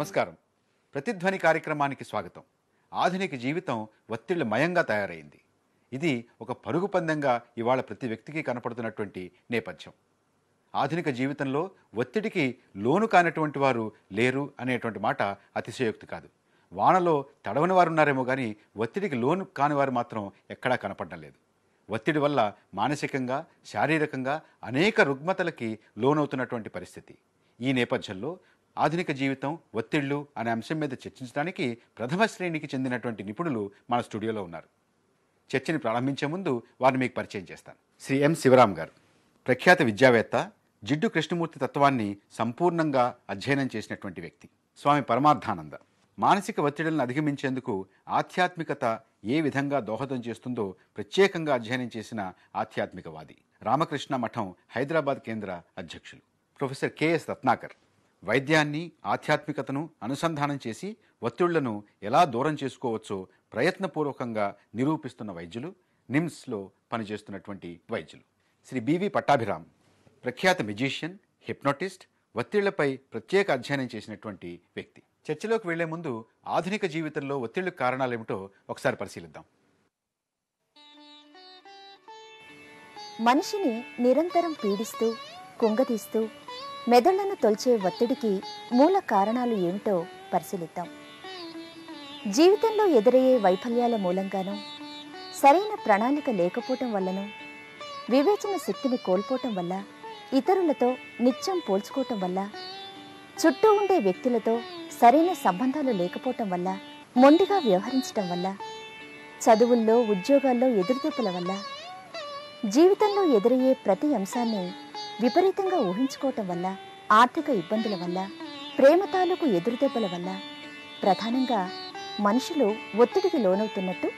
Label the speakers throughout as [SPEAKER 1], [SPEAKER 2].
[SPEAKER 1] నమస్కారం. ప్రతిధ్వని కార్యక్రమానికి స్వాగతం. ఆధునిక జీవితం ఒత్తిళ్లమయంగా తయారైంది. ఇది ఒక పరుగు పందెంగా ఇవాళ ప్రతి వ్యక్తికి కనపడుతున్నటువంటి నేపథ్యం. ఆధునిక జీవితంలో ఒత్తిడికి లోను కానటువంటి వారు లేరు అనేటువంటి మాట అతిశయోక్తి కాదు. వానలో తడవని వారు ఉన్నారేమో కానీ ఒత్తిడికి లోను కాని వారు మాత్రం ఎక్కడా కనపడడం లేదు. ఒత్తిడి వల్ల మానసికంగా, శారీరకంగా అనేక రుగ్మతలకి లోనవుతున్నటువంటి పరిస్థితి. ఈ నేపథ్యంలో ఆధునిక జీవితం, ఒత్తిళ్లు అనే అంశం మీద చర్చించడానికి ప్రథమ శ్రేణికి చెందినటువంటి నిపుణులు మన స్టూడియోలో ఉన్నారు. చర్చని ప్రారంభించే ముందు వారిని మీకు పరిచయం చేస్తాను. శ్రీ ఎం శివరాం గారు ప్రఖ్యాత విద్యావేత్త, జిడ్డు కృష్ణమూర్తి తత్వాన్ని సంపూర్ణంగా అధ్యయనం చేసినటువంటి వ్యక్తి. స్వామి పరమార్థానంద మానసిక ఒత్తిడులను అధిగమించేందుకు ఆధ్యాత్మికత ఏ విధంగా దోహదం చేస్తుందో ప్రత్యేకంగా అధ్యయనం చేసిన ఆధ్యాత్మికవాది. రామకృష్ణ మఠం హైదరాబాద్ కేంద్ర అధ్యక్షులు. ప్రొఫెసర్ కెఎస్ రత్నాకర్ వైద్యాన్ని, ఆధ్యాత్మికతను అనుసంధానం చేసి ఒత్తిళ్లను ఎలా దూరం చేసుకోవచ్చో ప్రయత్నపూర్వకంగా నిరూపిస్తున్న వైద్యులు, నిమ్స్లో పనిచేస్తున్నటువంటి వైద్యులు. శ్రీ బివి పట్టాభిరామ్ ప్రఖ్యాత మెజీషియన్, హిప్నోటిస్ట్, ఒత్తిళ్లపై ప్రత్యేక అధ్యయనం చేసినటువంటి వ్యక్తి. చర్చలోకి వెళ్లే ముందు ఆధునిక జీవితంలో ఒత్తిళ్లకు కారణాలేమిటో ఒకసారి పరిశీలిద్దాం.
[SPEAKER 2] మనిషిని నిరంతరం పీడిస్తూ, కుంగతీస్తూ మెదళ్లను తొలిచే ఒత్తిడికి మూల కారణాలు ఏమిటో పరిశీలిద్దాం. జీవితంలో ఎదురయ్యే వైఫల్యాల మూలంగానూ, సరైన ప్రణాళిక లేకపోవటం వల్లనూ, వివేచన శక్తిని కోల్పోవటం వల్ల, ఇతరులతో నిత్యం పోల్చుకోవటం వల్ల, చుట్టూ ఉండే వ్యక్తులతో సరైన సంబంధాలు లేకపోవటం వల్ల, మొండిగా వ్యవహరించటం వల్ల, చదువుల్లో, ఉద్యోగాల్లో ఎదురుదెబ్బల వల్ల, జీవితంలో ఎదురయ్యే ప్రతి అంశాన్ని విపరీతంగా ఊహించుకోవటం వల్ల, ఆర్థిక ఇబ్బందుల వల్ల, ప్రేమ తాలూకు ఎదురుదెబ్బల వల్ల ప్రధానంగా మనుషులు ఒత్తిడికి లోనవుతున్నట్టు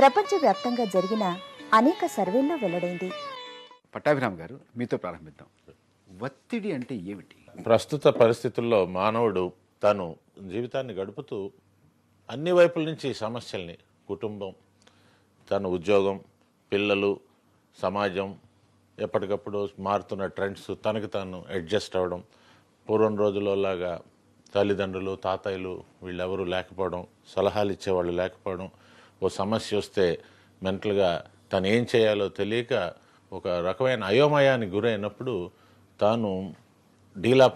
[SPEAKER 2] ప్రపంచవ్యాప్తంగా జరిగిన అనేక సర్వేల్లో వెల్లడైంది.
[SPEAKER 1] పట్టాభిరామ్ గారు, మీతో ప్రారంభిద్దాం. ఒత్తిడి అంటే ఏమిటి?
[SPEAKER 3] ప్రస్తుత పరిస్థితుల్లో మానవుడు తను జీవితాన్ని గడుపుతూ అన్ని వైపుల నుంచి సమస్యల్ని, కుటుంబం, తన ఉద్యోగం, పిల్లలు, సమాజం, ఎప్పటికప్పుడు మారుతున్న ట్రెండ్స్, తనకు తాను అడ్జస్ట్ అవ్వడం, పూర్వం రోజుల్లోలాగా తల్లిదండ్రులు, తాతయ్యలు వీళ్ళెవరూ లేకపోవడం, సలహాలు ఇచ్చేవాళ్ళు లేకపోవడం, ఓ సమస్య వస్తే మెంటల్గా తను ఏం చేయాలో తెలియక ఒక రకమైన అయోమయానికి గురైనప్పుడు తాను డీలా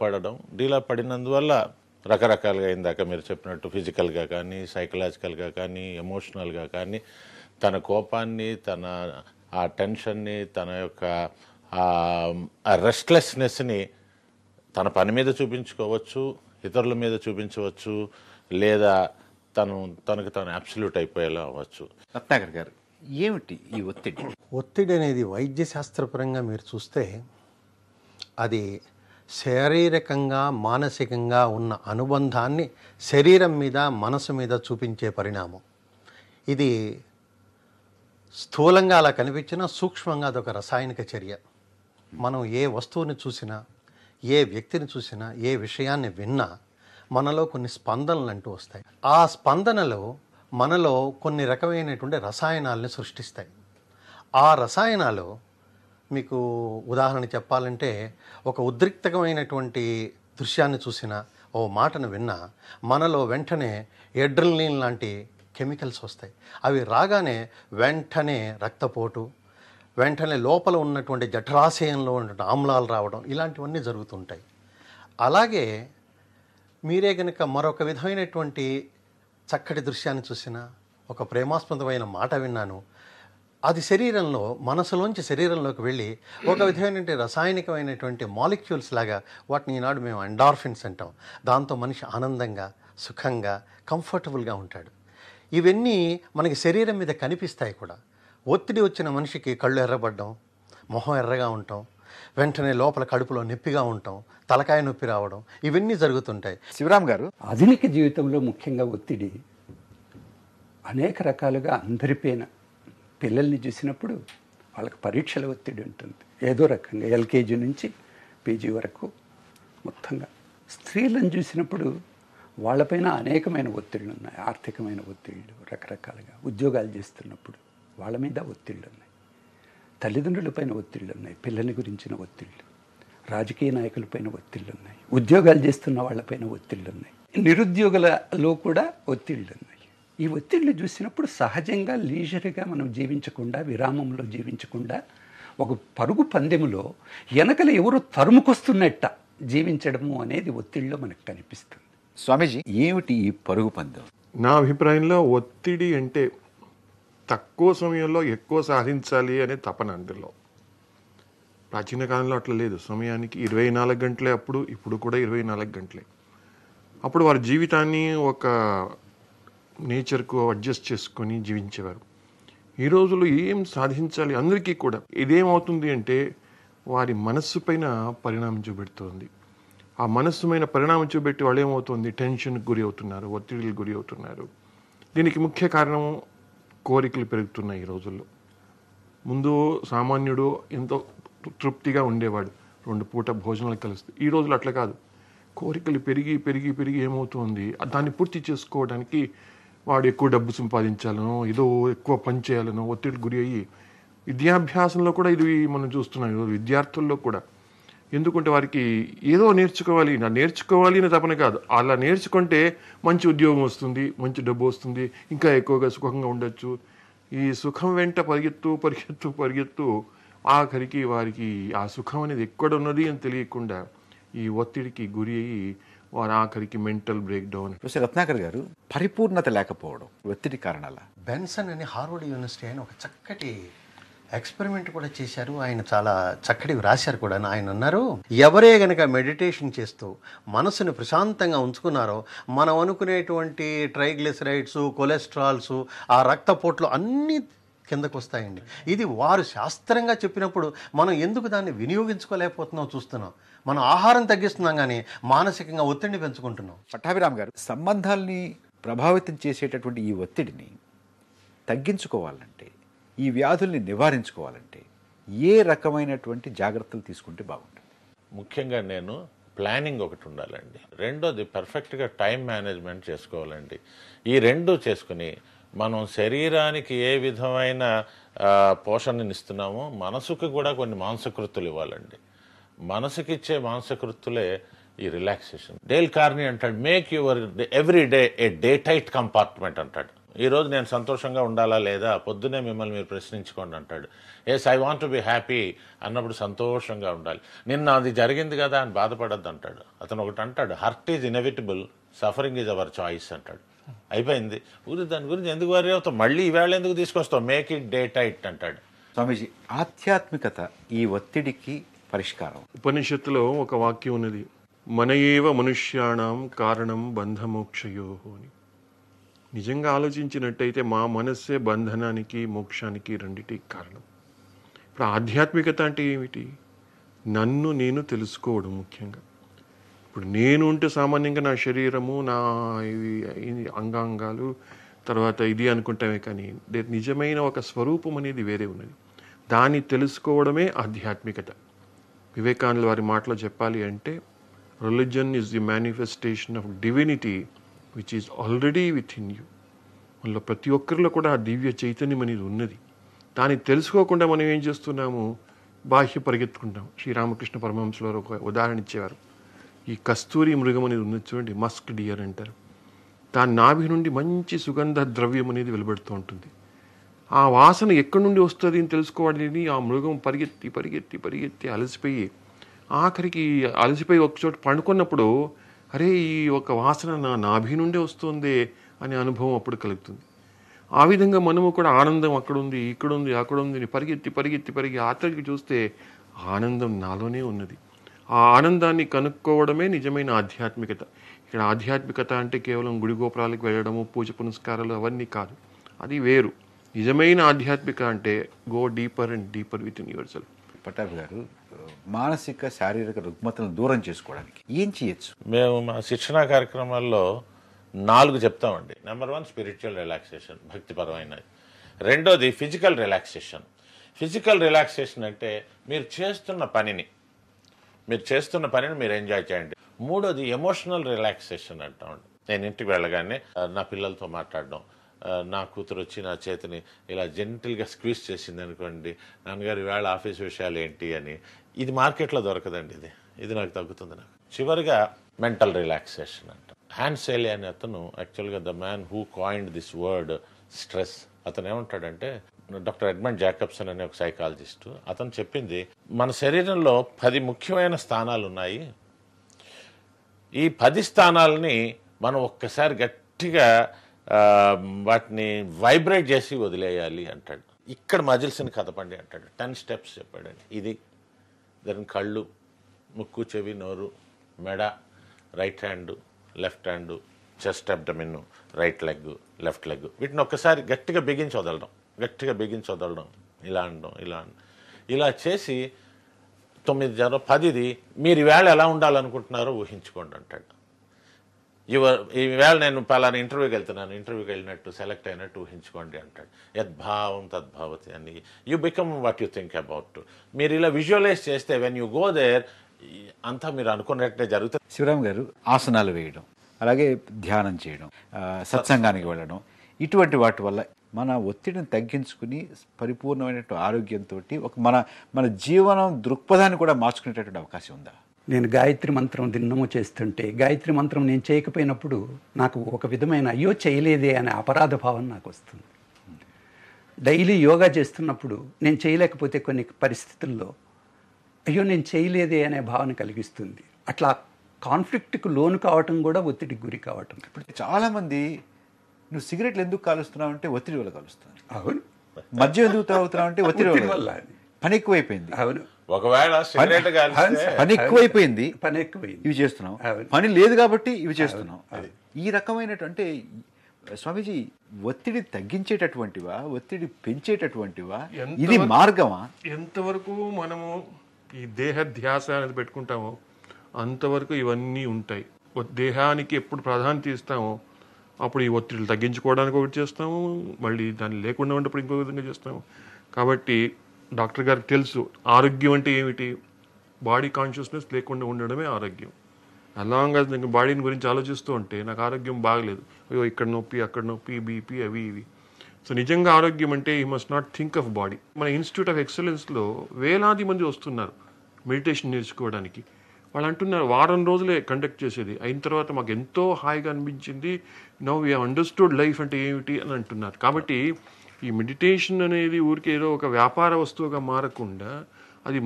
[SPEAKER 3] పడినందువల్ల రకరకాలుగా ఇందాక మీరు చెప్పినట్టు ఫిజికల్గా కానీ, సైకలాజికల్గా కానీ, ఎమోషనల్గా కానీ తన కోపాన్ని, తన ఆ టెన్షన్ని, తన యొక్క ఆ రెస్ట్లెస్నెస్ని తన పని మీద చూపించుకోవచ్చు, ఇతరుల మీద చూపించవచ్చు, లేదా తనకు తాను అబ్సల్యూట్ అయిపోయేలా అవ్వచ్చు.
[SPEAKER 1] రత్నాకర్ గారు, ఏమిటి ఈ ఒత్తిడి?
[SPEAKER 4] ఒత్తిడి అనేది వైద్య శాస్త్రపరంగా మీరు చూస్తే అది శారీరకంగా, మానసికంగా ఉన్న అనుబంధాన్ని శరీరం మీద, మనసు మీద చూపించే పరిణామం. ఇది స్థూలంగా అలా కనిపించినా సూక్ష్మంగా అదొక రసాయనిక చర్య. మనం ఏ వస్తువుని చూసినా, ఏ వ్యక్తిని చూసినా, ఏ విషయాన్ని విన్నా మనలో కొన్ని స్పందనలు అంటూ వస్తాయి. ఆ స్పందనలు మనలో కొన్ని రకమైనటువంటి రసాయనాలని సృష్టిస్తాయి. ఆ రసాయనాలు మీకు ఉదాహరణ చెప్పాలంటే, ఒక ఉద్రిక్తమైనటువంటి దృశ్యాన్ని చూసినా, ఓ మాటను విన్నా మనలో వెంటనే ఎడ్రినలిన్ లాంటి కెమికల్స్ వస్తాయి. అవి రాగానే వెంటనే రక్తపోటు, వెంటనే లోపల ఉన్నటువంటి జఠరాశయంలో ఉన్నటువంటి ఆమ్లాలు రావడం, ఇలాంటివన్నీ జరుగుతుంటాయి. అలాగే మీరే కనుక మరొక విధమైనటువంటి చక్కటి దృశ్యాన్ని చూసినా, ఒక ప్రేమాస్పదమైన మాట విన్నాను, అది శరీరంలో, మనసులోంచి శరీరంలోకి వెళ్ళి ఒక విధమైనటువంటి రసాయనికమైనటువంటి మాలిక్యూల్స్ లాగా, వాటిని ఈనాడు మేము ఎండార్ఫిన్స్ అంటాం. దాంతో మనిషి ఆనందంగా, సుఖంగా, కంఫర్టబుల్గా ఉంటాడు. ఇవన్నీ మనకి శరీరం మీద కనిపిస్తాయి కూడా. ఒత్తిడి వచ్చిన మనిషికి కళ్ళు ఎర్రబడ్డం, మొహం ఎర్రగా ఉండటం, వెంటనే లోపల కడుపులో నొప్పిగా ఉండటం, తలకాయ నొప్పి రావడం, ఇవన్నీ జరుగుతుంటాయి.
[SPEAKER 1] శివరాం గారు,
[SPEAKER 5] ఆధునిక జీవితంలో ముఖ్యంగా ఒత్తిడి అనేక రకాలుగా అందరిపైన. పిల్లల్ని చూసినప్పుడు వాళ్ళకి పరీక్షల ఒత్తిడి ఉంటుంది, ఏదో రకంగా ఎల్కేజీ నుంచి పీజీ వరకు మొత్తంగా. స్త్రీలను చూసినప్పుడు వాళ్ళపైన అనేకమైన ఒత్తిళ్ళు ఉన్నాయి, ఆర్థికమైన ఒత్తిళ్ళు రకరకాలుగా. ఉద్యోగాలు చేస్తున్నప్పుడు వాళ్ళ మీద ఒత్తిళ్ళు ఉన్నాయి, తల్లిదండ్రులపైన ఒత్తిళ్ళు ఉన్నాయి, పిల్లల గురించిన ఒత్తిళ్ళు, రాజకీయ నాయకులపైన ఒత్తిళ్ళు ఉన్నాయి, ఉద్యోగాలు చేస్తున్న వాళ్ళపైన ఒత్తిళ్ళు ఉన్నాయి. నిరుద్యోగులలో కూడా ఒత్తిళ్ళు ఉన్నాయి. ఈ ఒత్తిళ్ళు చూసినప్పుడు సహజంగా లీజర్గా మనం జీవించకుండా, విరామంలో జీవించకుండా, ఒక పరుగు పందెములో వెనకల ఎవరో తరుముకొస్తున్నట్ట జీవించడము అనేది ఒత్తిడిలో మనకు కనిపిస్తుంది.
[SPEAKER 1] స్వామీజీ, ఏమిటి ఈ పరుగు పందెం?
[SPEAKER 6] నా అభిప్రాయంలో ఒత్తిడి అంటే తక్కువ సమయంలో ఎక్కువ సాధించాలి అనే తపన అందులో. ప్రాచీన కాలంలో అట్లా లేదు. సమయానికి 24 గంటలే అప్పుడు, ఇప్పుడు కూడా 24 గంటలే. అప్పుడు వారి జీవితాన్ని ఒక నేచర్కు అడ్జస్ట్ చేసుకొని జీవించేవారు. ఈ రోజుల్లో ఏం సాధించాలి అందరికీ కూడా ఇదేమవుతుంది అంటే వారి మనస్సు పైన పరిణామం చూపెడుతోంది. ఆ మనస్సు పైన పరిణామం చూపెట్టి వాళ్ళు ఏమవుతుంది, టెన్షన్కి గురి అవుతున్నారు, ఒత్తిడికి గురి అవుతున్నారు. దీనికి ముఖ్య కారణం కోరికలు పెరుగుతున్నాయి ఈ రోజుల్లో. ముందు సామాన్యుడు ఎంతో తృప్తిగా ఉండేవాడు, 2 పూట భోజనాలు కలుస్తుంది. ఈ రోజులు అట్లా కాదు. కోరికలు పెరిగి పెరిగి పెరిగి ఏమవుతుంది, దాన్ని పూర్తి చేసుకోవడానికి వాడు ఎక్కువ డబ్బు సంపాదించాలనో, ఏదో ఎక్కువ పని చేయాలనో ఒత్తిడికి గురి అయ్యి, విద్యాభ్యాసంలో కూడా ఇది మనం చూస్తున్నాం ఈరోజు విద్యార్థుల్లో కూడా. ఎందుకంటే వారికి ఏదో నేర్చుకోవాలి అనే తపన కాదు, అలా నేర్చుకుంటే మంచి ఉద్యోగం వస్తుంది, మంచి డబ్బు వస్తుంది, ఇంకా ఎక్కువగా సుఖంగా ఉండొచ్చు. ఈ సుఖం వెంట పరిగెత్తు పరిగెత్తు పరిగెత్తు ఆఖరికి వారికి ఆ సుఖం అనేది ఎక్కడ ఉన్నది అని తెలియకుండా ఈ ఒత్తిడికి గురి అయ్యి వారు ఆఖరికి mental break down.
[SPEAKER 1] Professor Ratnakar గారు, పరిపూర్ణత లేకపోవడం ఒత్తిడి కారణాల.
[SPEAKER 4] బెన్సన్ అని హార్వర్డ్ యూనివర్సిటీ ఆయన ఒక చక్కటి ఎక్స్పెరిమెంట్ కూడా చేశారు. ఆయన చాలా చక్కటివి రాశారు కూడా. ఆయన అన్నారు, ఎవరే గనక మెడిటేషన్ చేస్తూ మనసుని ప్రశాంతంగా ఉంచుకున్నారో మనం అనుకునేటువంటి ట్రైగ్లిసరైడ్స్, కొలెస్ట్రాల్స్, ఆ రక్తపోట్లు అన్నీ కిందకు వస్తాయండి. ఇది వారు శాస్త్రంగా చెప్పినప్పుడు మనం ఎందుకు దాన్ని వినియోగించుకోలేకపోతున్నాం చూస్తున్నాం. మనం ఆహారం తగ్గిస్తున్నాం కానీ మానసికంగా ఒత్తిడిని పెంచుకుంటున్నాం.
[SPEAKER 1] పట్టాభిరామ్ గారు, సంబంధాల్ని ప్రభావితం చేసేటటువంటి ఈ ఒత్తిడిని తగ్గించుకోవాలంటే, ఈ వ్యాధుల్ని నివారించుకోవాలంటే ఏ రకమైనటువంటి జాగ్రత్తలు తీసుకుంటే బాగుంటుంది?
[SPEAKER 3] ముఖ్యంగా నేను ప్లానింగ్ ఒకటి ఉండాలండి. రెండోది పర్ఫెక్ట్గా టైం మేనేజ్మెంట్ చేసుకోవాలండి. ఈ రెండు చేసుకుని మనం శరీరానికి ఏ విధమైన పోషణని ఇస్తున్నామో మనసుకు కూడా కొన్ని మాంసకృత్తులు ఇవ్వాలండి. మనసుకి ఇచ్చే మాంసకృత్తులే ఈ రిలాక్సేషన్. డేల్ కార్నీ అంటాడు, make your every day A day tight compartment అంటాడు. ఈరోజు నేను సంతోషంగా ఉండాలా లేదా పొద్దునే మిమ్మల్ని మీరు ప్రశ్నించుకోండి అంటాడు. Yes, I want to be happy అన్నప్పుడు సంతోషంగా ఉండాలి. నిన్న అది జరిగింది కదా అని బాధపడద్దు అంటాడు. అతను ఒకటి అంటాడు, hurt is inevitable, suffering is our choice అంటాడు. అయిపోయింది, దాని గురించి ఎందుకు వరి అవుతావు, మళ్ళీ ఈవేళ ఎందుకు తీసుకొస్తావు, మేక్ ఇట్ డే టైట్ అంటాడు.
[SPEAKER 1] స్వామీజీ, ఆధ్యాత్మికత ఈ ఒత్తిడికి పరిష్కారం.
[SPEAKER 6] ఉపనిషత్తులో ఒక వాక్యం ఉన్నది, మన ఏవ మనుష్యాణం కారణం బంధమోక్షయో అని. నిజంగా ఆలోచించినట్టయితే మా మనస్సే బంధనానికి మోక్షానికి రెండిటికి కారణం. ఇప్పుడు ఆధ్యాత్మికత అంటే ఏమిటి? నన్ను నేను తెలుసుకోవడం ముఖ్యంగా. ఇప్పుడు నేను ఉంటే సామాన్యంగా నా శరీరము, నా ఇవి అంగాంగాలు, తర్వాత ఇది అనుకుంటామే, కానీ నిజమైన ఒక స్వరూపం అనేది వేరే ఉన్నది. దాన్ని తెలుసుకోవడమే ఆధ్యాత్మికత. వివేకానంద వారి మాటలో చెప్పాలి అంటే, religion is the manifestation of divinity which is already with in you. మనలో ప్రతి ఒక్కరిలో కూడా ఆ దివ్య చైతన్యం అనేది ఉన్నది. దాన్ని తెలుసుకోకుండా మనం ఏం చేస్తున్నాము, బాహ్య పరిగెత్తుకుంటాం. శ్రీరామకృష్ణ పరమహంసలో ఒక ఉదాహరణ ఇచ్చేవారు. ఈ కస్తూరి మృగం అనేది ఉన్నది చూడండి, మస్క్ డియర్ అంటారు. దాని నాభి నుండి మంచి సుగంధ ద్రవ్యం అనేది వెలువడుతూ ఉంటుంది. ఆ వాసన ఎక్కడి నుండి వస్తుంది అని తెలుసుకోవాలని ఆ మృగం పరిగెత్తి పరిగెత్తి పరిగెత్తి అలసిపోయి ఆఖరికి అలసిపోయి ఒకచోట పండుకున్నప్పుడు, అరే ఈ ఒక వాసన నా నాభి నుండే వస్తుంది అనే అనుభవం అప్పుడు కలుగుతుంది. ఆ విధంగా మనము కూడా ఆనందం అక్కడుంది, ఇక్కడుంది, అక్కడుంది అని పరిగెత్తి పరిగెత్తి పరిగి ఆఖరికి చూస్తే ఆనందం నాలోనే ఉన్నది. ఆ ఆనందాన్ని కనుక్కోవడమే నిజమైన ఆధ్యాత్మికత. ఇక్కడ ఆధ్యాత్మికత అంటే కేవలం గుడి గోపురాలకు వెళ్ళడము, పూజ పునస్కారాలు అవన్నీ కాదు, అది వేరు. నిజమైన ఆధ్యాత్మిక అంటే go deeper and deeper with in your self.
[SPEAKER 1] Pattabhi గారు, మానసిక శారీరక రుగ్మతలను దూరం చేసుకోవడానికి ఏం చేయొచ్చు?
[SPEAKER 3] మేము మా శిక్షణా కార్యక్రమాల్లో 4 చెప్తామండి. నెంబర్ 1 స్పిరిచువల్ రిలాక్సేషన్, భక్తిపరమైనది. రెండోది ఫిజికల్ రిలాక్సేషన్. ఫిజికల్ రిలాక్సేషన్ అంటే మీరు చేస్తున్న పనిని మీరు ఎంజాయ్ చేయండి. మూడోది ఎమోషనల్ రిలాక్సేషన్ అంటామండి. నేను ఇంటికి వెళ్ళగానే నా పిల్లలతో మాట్లాడడం, నా కూతురు వచ్చి నా చేతిని ఇలా జెంటిల్గా స్క్వీజ్ చేసింది అనుకోండి, నాన్నగారు ఈవేళ ఆఫీస్ విషయాలు ఏంటి అని. ఇది మార్కెట్లో దొరకదండి, ఇది నాకు తగ్గుతుంది. నాకు చివరిగా మెంటల్ రిలాక్సేషన్ అంట. హ్యాన్ సేలే అనే అతను యాక్చువల్గా the man who coined this word stress, అతను ఏమంటాడంటే, డాక్టర్ ఎడ్మండ్ జాకబ్సన్ అనే ఒక సైకాలజిస్టు, అతను చెప్పింది మన శరీరంలో 10 ముఖ్యమైన స్థానాలు ఉన్నాయి. ఈ 10 స్థానాలని మనం ఒక్కసారి గట్టిగా వాటిని వైబ్రేట్ చేసి వదిలేయాలి అంటాడు. ఇక్కడ మజిల్స్ని కదపండి అంటాడు. 10 స్టెప్స్ చెప్పాడండి. ఇది దాని కళ్ళు, ముక్కు, చెవి, నోరు, మెడ, right hand, left hand, chest, abdomen, right leg, left leg, వీటిని ఒక్కసారి గట్టిగా బిగించి వదలడం, గట్టిగా బిగించి వదలడం, ఇలా అనడం, ఇలా ఇలా చేసి 9 10ది మీరు ఈవేళ ఎలా ఉండాలనుకుంటున్నారో ఊహించుకోండి అంటాడు. ఈవేళ నేను పలానా ఇంటర్వ్యూకి వెళ్తున్నాను, ఇంటర్వ్యూకి వెళ్ళినట్టు సెలెక్ట్ అయినట్టు ఊహించుకోండి అంటాడు. యద్భావం తద్భావతి అని, you become what you think about. మీరు ఇలా విజువలైజ్ చేస్తే వెన్ యూ గో దేర్ అంతా మీరు అనుకున్నట్టే జరుగుతుంది.
[SPEAKER 1] శివరామ్ గారు, ఆసనాలు వేయడం, అలాగే ధ్యానం చేయడం, సత్సంగానికి వెళ్ళడం, ఇటువంటి వాటి వల్ల మన ఒత్తిడిని తగ్గించుకుని పరిపూర్ణమైన ఆరోగ్యంతో ఒక మన జీవనం దృక్పథాన్ని కూడా మార్చుకునేటటువంటి అవకాశం ఉందా?
[SPEAKER 5] నేను గాయత్రి మంత్రం దిన్నము చేస్తుంటే, గాయత్రి మంత్రం నేను చేయకపోయినప్పుడు నాకు ఒక విధమైన అయ్యో చేయలేదే అనే అపరాధ భావం నాకు వస్తుంది. డైలీ యోగా చేస్తున్నప్పుడు నేను చేయలేకపోతే కొన్ని పరిస్థితుల్లో అయ్యో నేను చేయలేదే అనే భావన కలిగిస్తుంది. అట్లా కాన్ఫ్లిక్ట్కు లోను కావటం కూడా ఒత్తిడికి గురి కావటం.
[SPEAKER 1] ఇప్పుడు చాలామంది నువ్వు సిగరెట్లు ఎందుకు కాలుస్తున్నావు అంటే ఒత్తిడి వల్ల కాలుస్తున్నాను,
[SPEAKER 5] అవును.
[SPEAKER 1] మద్యం ఎందుకు తాగుతున్నావు అంటే ఒత్తిడి వల్ల. పని ఎక్కువైపోయింది.
[SPEAKER 5] అవును,
[SPEAKER 3] ఒకవేళ సిగరెట్ కాలిస్తే
[SPEAKER 1] పని ఎక్కువైపోయింది,
[SPEAKER 5] పని ఎక్కువైంది,
[SPEAKER 1] ఇవి చేస్తున్నావు.
[SPEAKER 5] అవును.
[SPEAKER 1] పని లేదు కాబట్టి ఇవి చేస్తున్నావు. ఈ రకమైనటువంటి స్వామీజీ, ఒత్తిడి తగ్గించేటటువంటివా, ఒత్తిడి పెంచేటటువంటివా, ఇది మార్గమా?
[SPEAKER 6] ఎంతవరకు మనము ఈ దేహ ధ్యాస అనేది పెట్టుకుంటామో అంతవరకు ఇవన్నీ ఉంటాయి. దేహానికి ఎప్పుడు ప్రాధాన్యత ఇస్తామో అప్పుడు ఈ ఒత్తిడిలు తగ్గించుకోవడానికి ఒకటి చేస్తాము, మళ్ళీ దాన్ని లేకుండా ఉన్నప్పుడు ఇంకో విధంగా చేస్తాము. కాబట్టి డాక్టర్ గారికి తెలుసు ఆరోగ్యం అంటే ఏమిటి. బాడీ కాన్షియస్నెస్ లేకుండా ఉండడమే ఆరోగ్యం. అలాంగ్ యాజ్ నేను బాడీని గురించి ఆలోచిస్తూ ఉంటే నాకు ఆరోగ్యం బాగలేదు, అయ్యో ఇక్కడ నొప్పి, అక్కడ నొప్పి, బీపీ, అవి ఇవి. సో నిజంగా ఆరోగ్యం అంటే you must not think of body. మన ఇన్స్టిట్యూట్ ఆఫ్ ఎక్సలెన్స్లో వేలాది మంది వస్తున్నారు మెడిటేషన్ నేర్చుకోవడానికి. వాళ్ళు అంటున్నారు వారం రోజులే కండక్ట్ చేసేది, అయిన తర్వాత మాకు ఎంతో హాయిగా అనిపించింది, నౌ వీ అండర్స్టూడ్ లైఫ్ అంటే ఏమిటి అని అంటున్నారు. కాబట్టి ఈ మెడిటేషన్ అనేది ఊరికే ఏదో ఒక వ్యాపార వస్తువుగా మారకుండా అది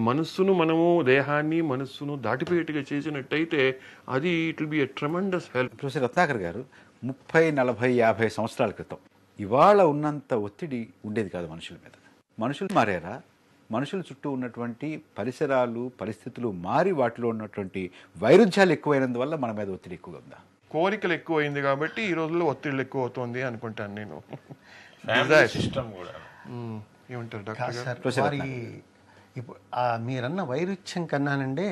[SPEAKER 6] మనము దేహాన్ని మనస్సును దాటిపోయేట్టుగా చేసినట్టయితే అది it will be a tremendous help.
[SPEAKER 1] Professor Ratnakar గారు, 30, 40, 50 సంవత్సరాల క్రితం ఇవాళ ఉన్నంత ఒత్తిడి ఉండేది కాదు మనుషుల మీద. మనుషులు మారారా? మనుషుల చుట్టూ ఉన్నటువంటి పరిసరాలు, పరిస్థితులు మారి వాటిలో ఉన్నటువంటి వైరుధ్యాలు ఎక్కువైనందువల్ల మన మీద ఒత్తిడి ఎక్కువగా ఉందా?
[SPEAKER 6] కోరికలు ఎక్కువైంది కాబట్టి ఈ రోజుల్లో ఒత్తిళ్ళు ఎక్కువ అవుతుంది అనుకుంటాను నేను.
[SPEAKER 3] సిస్టమ్ కూడా
[SPEAKER 6] ఏమంటారు డాక్టర్ గారు?
[SPEAKER 4] వారి ఇప్పుడు మీరన్న వైరుధ్యం కన్నానంటే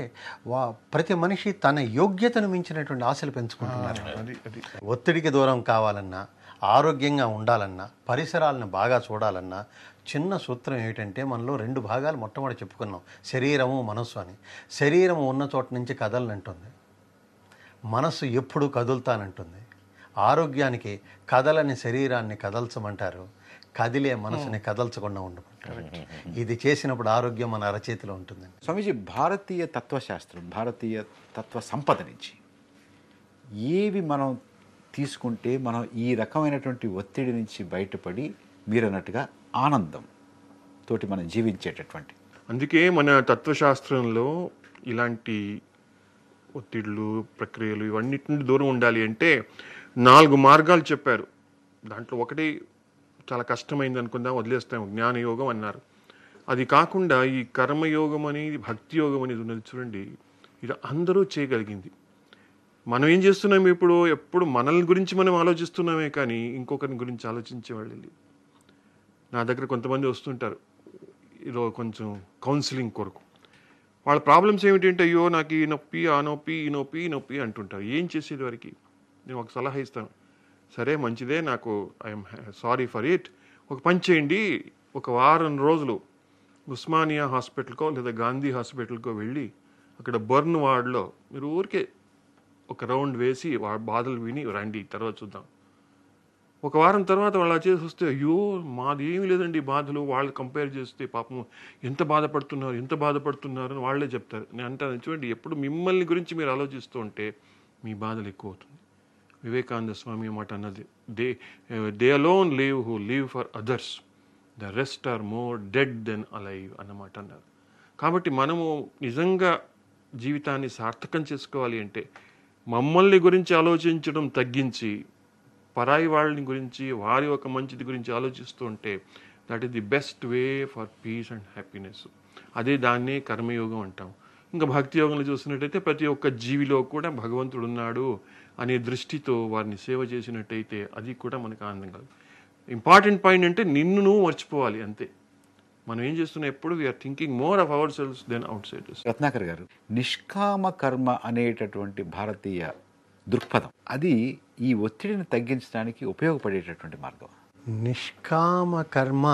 [SPEAKER 4] ప్రతి మనిషి తన యోగ్యతను మించినటువంటి ఆశలు పెంచుకుంటున్నారు. ఒత్తిడికి దూరం కావాలన్నా, ఆరోగ్యంగా ఉండాలన్నా, పరిసరాలను బాగా చూడాలన్నా చిన్న సూత్రం ఏమిటంటే, మనలో 2 భాగాలు మొట్టమొదటి చెప్పుకున్నాం, శరీరము, మనస్సు అని. శరీరము ఉన్న చోట నుంచి కదలనంటుంది, మనస్సు ఎప్పుడూ కదులుతానంటుంది. ఆరోగ్యానికి కదలని శరీరాన్ని కదల్చమంటారు, కదిలే మనసుని కదల్చకుండా ఉండమంటారు. ఇది చేసినప్పుడు ఆరోగ్యం మన అరచేతిలో ఉంటుంది.
[SPEAKER 1] స్వామీజీ, భారతీయ తత్వశాస్త్రం, భారతీయ తత్వ సంపద నుంచి ఏవి మనం తీసుకుంటే మనం ఈ రకమైనటువంటి ఒత్తిడి నుంచి బయటపడి మీరు అన్నట్టుగా ఆనందం తోటి మనం జీవించేటటువంటి?
[SPEAKER 6] అందుకే మన తత్వశాస్త్రంలో ఇలాంటి ఒత్తిళ్ళు, ప్రక్రియలు ఇవన్నిటి నుండి దూరం ఉండాలి అంటే 4 మార్గాలు చెప్పారు. దాంట్లో ఒకటి చాలా కష్టమైంది అనుకుందాం, వదిలేస్తాం, జ్ఞానయోగం అన్నారు. అది కాకుండా ఈ కర్మయోగం అనేది, భక్తి యోగం అనేది ఉన్నది చూడండి, ఇది అందరూ చేయగలిగింది. మనం ఏం చేస్తున్నాం ఇప్పుడు, ఎప్పుడు మనల్ని గురించి మనం ఆలోచిస్తున్నామే కానీ ఇంకొకరిని గురించి ఆలోచించేవాళ్ళు లేదు. నా దగ్గర కొంతమంది వస్తుంటారు ఈరోజు కొంచెం కౌన్సిలింగ్ కొరకు. వాళ్ళ ప్రాబ్లమ్స్ ఏమిటంటే, అయ్యో నాకు ఈ నొప్పి, ఆ నొప్పి, ఈ నొప్పి, ఈ నొప్పి అంటుంటారు. ఏం చేసేది వారికి? నేను ఒక సలహా ఇస్తాను, సరే మంచిదే, నాకు ఐఎమ్ సారీ ఫర్ ఇట్, ఒక పని చేయండి, ఒక వారం రోజులు ఉస్మానియా హాస్పిటల్కో లేదా గాంధీ హాస్పిటల్కో వెళ్ళి అక్కడ బర్న్ వార్డులో మీరు ఊరికే ఒక రౌండ్ వేసి బాధలు విని రండి, తర్వాత చూద్దాం. ఒక వారం తర్వాత వాళ్ళు అలా చేసి వస్తే, అయ్యో మాది ఏమీ లేదండి బాధలు, వాళ్ళు కంపేర్ చేస్తే పాపం ఎంత బాధపడుతున్నారు అని వాళ్ళే చెప్తారు. నేను అంటాను, చూడండి, ఎప్పుడు మిమ్మల్ని గురించి మీరు ఆలోచిస్తూ ఉంటే మీ బాధలు ఎక్కువ అవుతుంది. వివేకానంద స్వామి మాట అన్నది, they alone live who live for others, the rest are more dead than alive అన్నమాట అన్నారు. కాబట్టి మనము నిజంగా జీవితాన్ని సార్థకం చేసుకోవాలి అంటే మమ్మల్ని గురించి ఆలోచించడం తగ్గించి పరాయి వాళ్ళని గురించి, వారి ఒక మంచిది గురించి ఆలోచిస్తూ ఉంటే that is the best way for piece and happiness. అదే దాన్నే కర్మయోగం అంటాం. ఇంకా భక్తి యోగంలో చూసినట్టయితే ప్రతి ఒక్క జీవిలో కూడా భగవంతుడు ఉన్నాడు అనే దృష్టితో వారిని సేవ చేసినట్టయితే అది కూడా మనకు ఆనందం కలదు. ఇంపార్టెంట్ పాయింట్ అంటే నిన్ను నువ్వు మర్చిపోవాలి అంతే. మనం ఏం చేస్తున్నాం, ఎప్పుడు we're thinking more of our selves than outsiders.
[SPEAKER 1] Ratnakar garu, నిష్కామ కర్మ అనేటటువంటి భారతీయ దృక్పథం అది ఈ ఒత్తిడిని తగ్గించడానికి ఉపయోగపడేటటువంటి మార్గం.
[SPEAKER 4] నిష్కామ కర్మ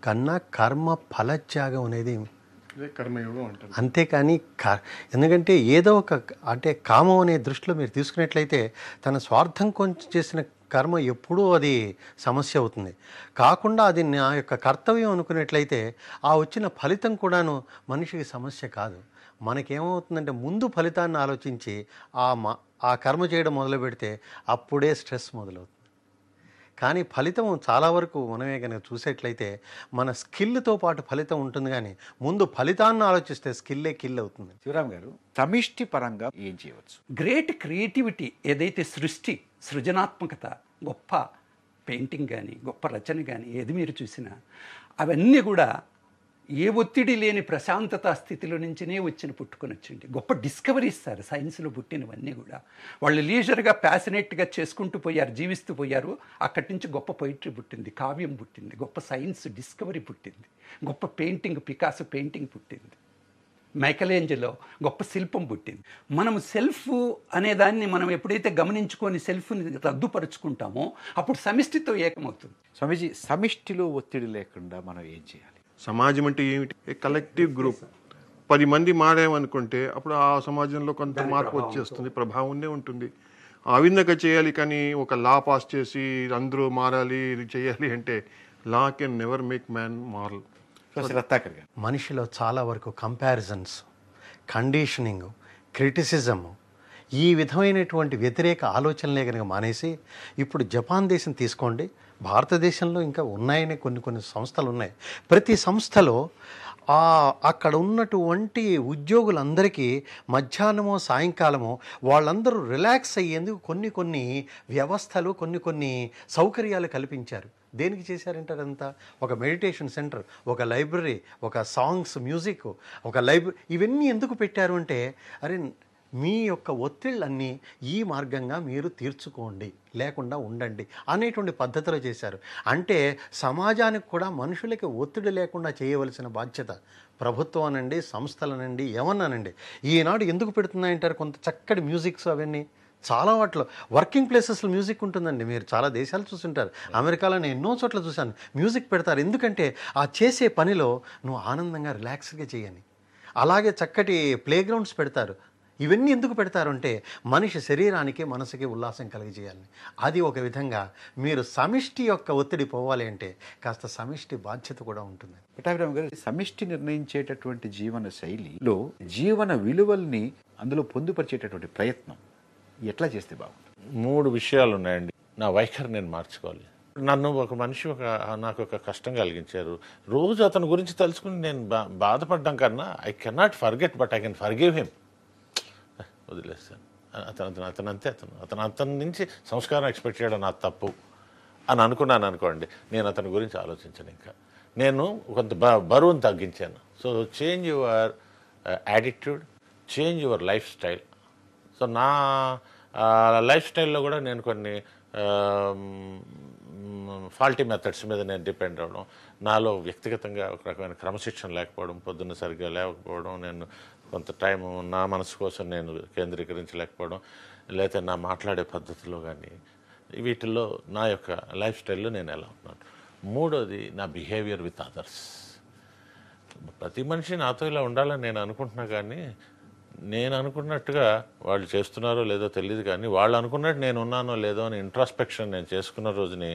[SPEAKER 4] కన్నా కర్మ ఫలత్యాగం అనేది
[SPEAKER 6] ఇదే కర్మయోగం అంటారు.
[SPEAKER 4] అంతేకాని ఎందుకంటే ఏదో ఒక అంటే కామం అనే దృష్టిలో మీరు తీసుకున్నట్లయితే తన స్వార్థం కొంచెం చేసిన కర్మ ఎప్పుడూ అది సమస్య అవుతుంది. కాకుండా అది నా యొక్క కర్తవ్యం అనుకున్నట్లయితే ఆ వచ్చిన ఫలితం కూడాను మనిషికి సమస్య కాదు. మనకేమవుతుందంటే ముందు ఫలితాన్ని ఆలోచించి ఆ కర్మ చేయడం మొదలు పెడితే అప్పుడే స్ట్రెస్ మొదలవుతుంది. కానీ ఫలితం చాలా వరకు మనమే కనుక చూసేట్లయితే మన స్కిల్తో పాటు ఫలితం ఉంటుంది, కానీ ముందు ఫలితాన్ని ఆలోచిస్తే స్కిల్లే కిల్ అవుతుంది.
[SPEAKER 1] శివరామ్ గారు, సమిష్టి పరంగా ఏం చేయవచ్చు?
[SPEAKER 5] గ్రేట్ క్రియేటివిటీ ఏదైతే సృజనాత్మకత, గొప్ప పెయింటింగ్ కానీ గొప్ప రచన కానీ ఏది మీరు చూసినా అవన్నీ కూడా ఏ ఒత్తిడి లేని ప్రశాంతత స్థితిలో నుంచినే పుట్టుకొని వచ్చింది. గొప్ప డిస్కవరీస్ సార్ సైన్స్లో పుట్టినవన్నీ కూడా వాళ్ళు లీజర్గా ప్యాసినేట్గా చేసుకుంటూ పోయారు, జీవిస్తూ పోయారు. అక్కడి నుంచి గొప్ప పొయిట్రీ పుట్టింది, కావ్యం పుట్టింది, గొప్ప సైన్స్ డిస్కవరీ పుట్టింది, గొప్ప పెయింటింగ్ పికాసో పెయింటింగ్ పుట్టింది, మైకలేంజలో గొప్ప శిల్పం పుట్టింది. మనం సెల్ఫ్ అనేదాన్ని మనం ఎప్పుడైతే గమనించుకొని సెల్ఫ్ని రద్దుపరుచుకుంటామో అప్పుడు సమిష్టితో ఏకమవుతుంది.
[SPEAKER 1] స్వామీజీ, సమిష్టిలో ఒత్తిడి లేకుండా మనం ఏం చేయాలి?
[SPEAKER 6] సమాజం అంటే ఏమిటి? ఏ కలెక్టివ్ గ్రూప్. 10 మంది మారామనుకుంటే అప్పుడు ఆ సమాజంలో కొంత మార్పు వచ్చేస్తుంది, ప్రభావం ఉండే ఉంటుంది. ఆ విధంగా చేయాలి. కానీ ఒక లా పాస్ చేసి అందరూ మారాలి, ఇది చేయాలి అంటే లా can never make man moral.
[SPEAKER 1] Ratnakar గారు,
[SPEAKER 4] మనిషిలో చాలా వరకు కంపారిజన్స్, కండిషనింగ్, క్రిటిసిజము, ఈ విధమైనటువంటి వ్యతిరేక ఆలోచనలే కనుక మానేసి ఇప్పుడు జపాన్ దేశం తీసుకోండి, భారతదేశంలో ఇంకా ఉన్నాయని కొన్ని సంస్థలు ఉన్నాయి. ప్రతి సంస్థలో అక్కడ ఉన్నటువంటి ఉద్యోగులందరికీ మధ్యాహ్నమో సాయంకాలమో వాళ్ళందరూ రిలాక్స్ అయ్యేందుకు కొన్ని వ్యవస్థలు, కొన్ని సౌకర్యాలు కల్పించారు. దేనికి చేశారంటారు? అంతా ఒక మెడిటేషన్ సెంటర్, ఒక లైబ్రరీ, ఒక సాంగ్స్, మ్యూజిక్, ఒక లైబ్రరీ, ఇవన్నీ ఎందుకు పెట్టారు అంటే అరే మీ యొక్క ఒత్తిళ్ళన్నీ ఈ మార్గంగా మీరు తీర్చుకోండి, లేకుండా ఉండండి అనేటువంటి పద్ధతిలో చేశారు. అంటే సమాజానికి కూడా మనుషులకి ఒత్తిడి లేకుండా చేయవలసిన బాధ్యత ప్రభుత్వం అనండి, సంస్థలనండి, ఏమన్నానండి ఈనాడు ఎందుకు పెడుతున్నాయంటారు? కొంత చక్కటి మ్యూజిక్స్ అవన్నీ చాలా వాటిలో వర్కింగ్ ప్లేసెస్లో మ్యూజిక్ ఉంటుందండి. మీరు చాలా దేశాలు చూస్తుంటారు, అమెరికాలో నేను ఎన్నో చోట్ల చూశాను, మ్యూజిక్ పెడతారు. ఎందుకంటే ఆ చేసే పనిలో నువ్వు ఆనందంగా రిలాక్స్గా చేయని. అలాగే చక్కటి ప్లే గ్రౌండ్స్ పెడతారు. ఇవన్నీ ఎందుకు పెడతారు అంటే మనిషి శరీరానికి, మనసుకి ఉల్లాసం కలిగజేయాలని. అది ఒక విధంగా మీరు సమిష్టి యొక్క ఒత్తిడి పోవాలి అంటే కాస్త సమిష్టి బాధ్యత కూడా ఉంటుంది.
[SPEAKER 1] పట్టాభిరామ్ గారు, సమిష్టి నిర్ణయించేటటువంటి జీవన శైలిలో జీవన విలువల్ని అందులో పొందుపరిచేటటువంటి ప్రయత్నం ఎట్లా చేస్తే బాగుంటుంది?
[SPEAKER 3] 3 విషయాలు ఉన్నాయండి. నా వైఖరి నేను మార్చుకోవాలి. నన్ను ఒక మనిషి నాకు ఒక కష్టం కలిగించారు, రోజు అతని గురించి తలుచుకుని నేను బాధపడ్డం కన్నా I cannot forget but I can forgive him. వదిలేస్తాను. అతని నుంచి సంస్కారం ఎక్స్పెక్ట్ చేయడం నా తప్పు అని అనుకున్నాను అనుకోండి, నేను అతని గురించి ఆలోచించాను. ఇంకా నేను కొంత బరువును తగ్గించాను. So change your attitude, change your life style. So నా లైఫ్ స్టైల్లో కూడా నేను కొన్ని ఫాల్టీ మెథడ్స్ మీద నేను డిపెండ్ అవ్వడం, నాలో వ్యక్తిగతంగా ఒక రకమైన క్రమశిక్షణ లేకపోవడం, పొద్దున్న సరిగ్గా లేకపోవడం, నేను కొంత టైం నా మనసు కోసం నేను కేంద్రీకరించలేకపోవడం, లేకపోతే నా మాట్లాడే పద్ధతిలో కానీ వీటిల్లో నా యొక్క లైఫ్ స్టైల్లో నేను ఎలా ఉన్నాను. 3వది నా బిహేవియర్ విత్ అదర్స్. ప్రతి మనిషి నాతో ఇలా ఉండాలని నేను అనుకుంటున్నా, కానీ నేను అనుకున్నట్టుగా వాళ్ళు చేస్తున్నారో లేదో తెలియదు, కానీ వాళ్ళు అనుకున్నట్టు నేను ఉన్నానో లేదో అని ఇంట్రాస్పెక్షన్ నేను చేసుకున్న రోజుని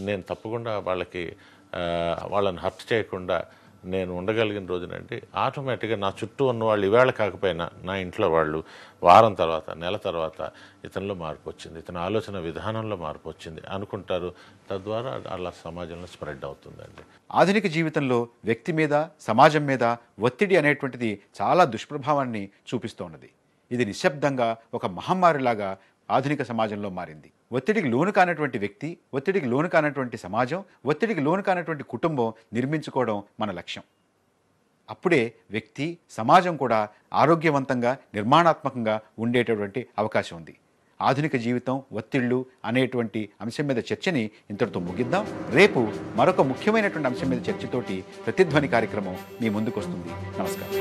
[SPEAKER 3] నేను తప్పకుండా వాళ్ళని హర్ట్ చేయకుండా నేను ఉండగలిగిన రోజునంటే ఆటోమేటిక్గా నా చుట్టూ ఉన్న వాళ్ళు ఈవేళ కాకపోయినా నా ఇంట్లో వాళ్ళు వారం తర్వాత, నెల తర్వాత ఇతనిలో మార్పు వచ్చింది, ఇతని ఆలోచన విధానంలో మార్పు వచ్చింది అనుకుంటారు. తద్వారా అలా సమాజంలో స్ప్రెడ్ అవుతుందండి.
[SPEAKER 1] ఆధునిక జీవితంలో వ్యక్తి మీద, సమాజం మీద ఒత్తిడి అనేటువంటిది చాలా దుష్ప్రభావాన్ని చూపిస్తోన్నది. ఇది నిశ్శబ్దంగా ఒక మహమ్మారిలాగా ఆధునిక సమాజంలో మారింది. ఒత్తిడికి లోను కానటువంటి వ్యక్తి, ఒత్తిడికి లోను కానటువంటి సమాజం, ఒత్తిడికి లోను కానటువంటి కుటుంబం నిర్మించుకోవడం మన లక్ష్యం. అప్పుడే వ్యక్తి, సమాజం కూడా ఆరోగ్యవంతంగా, నిర్మాణాత్మకంగా ఉండేటటువంటి అవకాశం ఉంది. ఆధునిక జీవితం, ఒత్తిళ్లు అనేటువంటి అంశం మీద చర్చని ఇంతటితో ముగిద్దాం. రేపు మరొక ముఖ్యమైనటువంటి అంశం మీద చర్చతోటి ప్రతిధ్వని కార్యక్రమం మీ ముందుకు వస్తుంది. నమస్కారం.